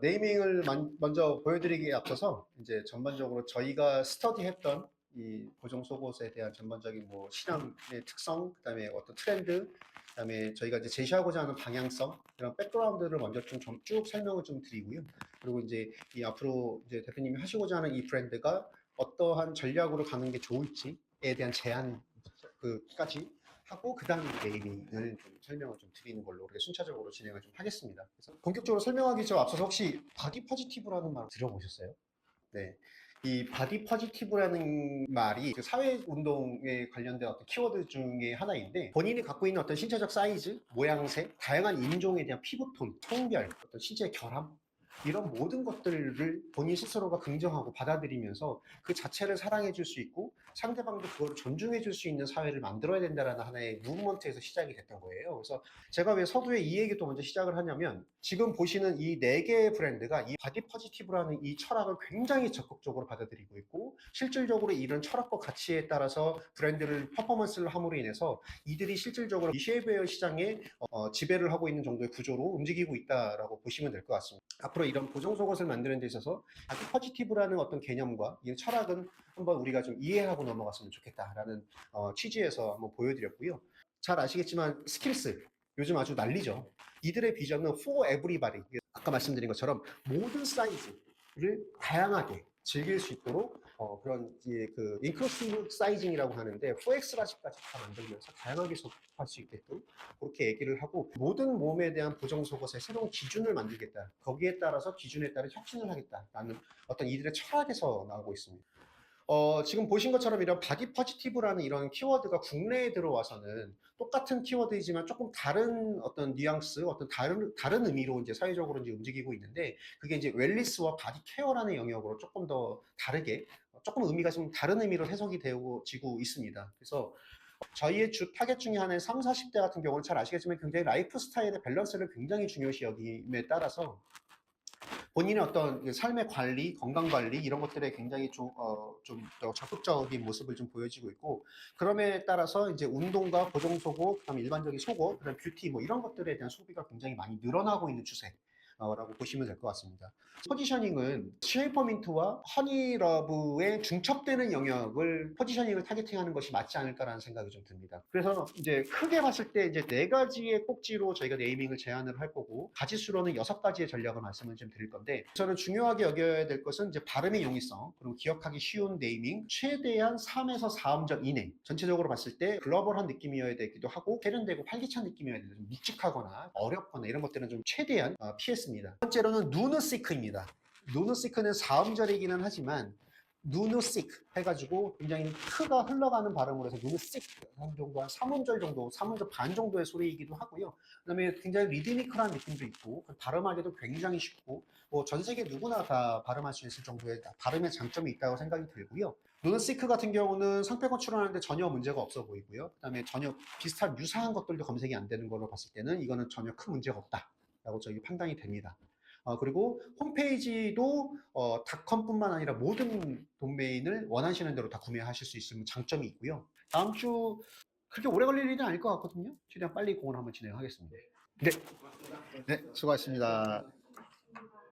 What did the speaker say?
네이밍을 먼저 보여드리기에 앞서서 이제 전반적으로 저희가 스터디했던 이 보정 속옷에 대한 전반적인 뭐 시장의 특성, 그다음에 어떤 트렌드, 그다음에 저희가 이제 제시하고자 하는 방향성 이런 백그라운드를 먼저 좀 쭉 설명을 좀 드리고요. 그리고 이제 이 앞으로 이제 대표님이 하시고자 하는 이 브랜드가 어떠한 전략으로 가는 게 좋을지에 대한 제안 그까지 하고 그 다음에 네이밍을 좀 설명을 좀 드리는 걸로 그렇게 순차적으로 진행을 좀 하겠습니다. 그래서 본격적으로 설명하기 전 앞서서 혹시 바디 포지티브라는 말 들어보셨어요? 네. 이 바디 포지티브라는 말이 그 사회운동에 관련된 어떤 키워드 중에 하나인데 본인이 갖고 있는 어떤 신체적 사이즈, 모양새, 다양한 인종에 대한 피부톤, 성별, 어떤 신체의 결함 이런 모든 것들을 본인 스스로가 긍정하고 받아들이면서 그 자체를 사랑해 줄 수 있고 상대방도 그걸 존중해 줄 수 있는 사회를 만들어야 된다라는 하나의 무브먼트에서 시작이 됐던 거예요. 그래서 제가 왜 서두에 이 얘기도 먼저 시작을 하냐면 지금 보시는 이 네 개의 브랜드가 이 바디 포지티브라는 이 철학을 굉장히 적극적으로 받아들이고 있고 실질적으로 이런 철학과 가치에 따라서 브랜드를 퍼포먼스를 함으로 인해서 이들이 실질적으로 이 쉐이브웨어 시장에 지배를 하고 있는 정도의 구조로 움직이고 있다라고 보시면 될 것 같습니다. 앞으로 이런 보정 속옷을 만드는 데 있어서 바디 포지티브라는 어떤 개념과 이 철학은 한번 우리가 좀 이해하고 넘어갔으면 좋겠다라는 취지에서 한번 보여드렸고요. 잘 아시겠지만 스킬스 요즘 아주 난리죠. 이들의 비전은 for everybody. 아까 말씀드린 것처럼 모든 사이즈를 다양하게 즐길 수 있도록 그런 그 인클루시브 사이징이라고 하는데 4X라지까지 다 만들면서 다양하게 접할 수 있게끔 그렇게 얘기를 하고 모든 몸에 대한 보정 속옷의 새로운 기준을 만들겠다. 거기에 따라서 기준에 따라 혁신을 하겠다라는 어떤 이들의 철학에서 나오고 있습니다. 지금 보신 것처럼 이런 바디 포지티브라는 이런 키워드가 국내에 들어와서는 똑같은 키워드이지만 조금 다른 어떤 뉘앙스, 어떤 다른 의미로 이제 사회적으로 이제 움직이고 있는데 그게 이제 웰니스와 바디 케어라는 영역으로 조금 더 다르게 조금 의미가 좀 다른 의미로 해석이 되어지고 있습니다. 그래서 저희의 주 타겟 중에 하나인 3, 40대 같은 경우는 잘 아시겠지만 굉장히 라이프 스타일의 밸런스를 굉장히 중요시 여김에 따라서 본인의 어떤 삶의 관리, 건강 관리 이런 것들에 굉장히 좀 더 적극적인 모습을 좀 보여지고 있고 그럼에 따라서 이제 운동과 보정 속옷, 그다음에 일반적인 속옷, 그다음 뷰티 뭐 이런 것들에 대한 소비가 굉장히 많이 늘어나고 있는 추세. 라고 보시면 될 것 같습니다. 포지셔닝은 쉐이퍼민트와 허니러브의 중첩되는 영역을 포지셔닝을 타겟팅하는 것이 맞지 않을까라는 생각이 좀 듭니다. 그래서 이제 크게 봤을 때 이제 네 가지의 꼭지로 저희가 네이밍을 제안을 할 거고 가지수로는 6가지의 전략을 말씀을 좀 드릴 건데 저는 중요하게 여겨야 될 것은 이제 발음의 용이성 그리고 기억하기 쉬운 네이밍 최대한 3에서 4음절 이내 전체적으로 봤을 때 글로벌한 느낌이어야 되기도 하고 세련되고 활기찬 느낌이어야 되고 좀 묵직하거나 어렵거나 이런 것들은 좀 최대한 피했습니다. 두 번째로는 누누시크입니다. 누누시크는 4음절이기는 하지만 누누시크 해가지고 굉장히 크가 흘러가는 발음으로 해서 누누시크 한 정도 한 3음절 정도 3음절 반 정도의 소리이기도 하고요. 그 다음에 굉장히 리드미컬한 느낌도 있고 발음하기도 굉장히 쉽고 뭐 전 세계 누구나 다 발음할 수 있을 정도의 발음의 장점이 있다고 생각이 들고요. 누누시크 같은 경우는 상표권 출원하는데 전혀 문제가 없어 보이고요. 그 다음에 전혀 비슷한 유사한 것들도 검색이 안 되는 걸로 봤을 때는 이거는 전혀 큰 문제가 없다 라고 저희 판단이 됩니다. 그리고 홈페이지도 닷컴뿐만 아니라 모든 도메인을 원하시는 대로 다 구매하실 수 있는 장점이 있고요. 다음 주 그렇게 오래 걸릴 일은 아닐 것 같거든요. 최대한 빨리 공을 한번 진행하겠습니다. 네, 네, 수고하셨습니다.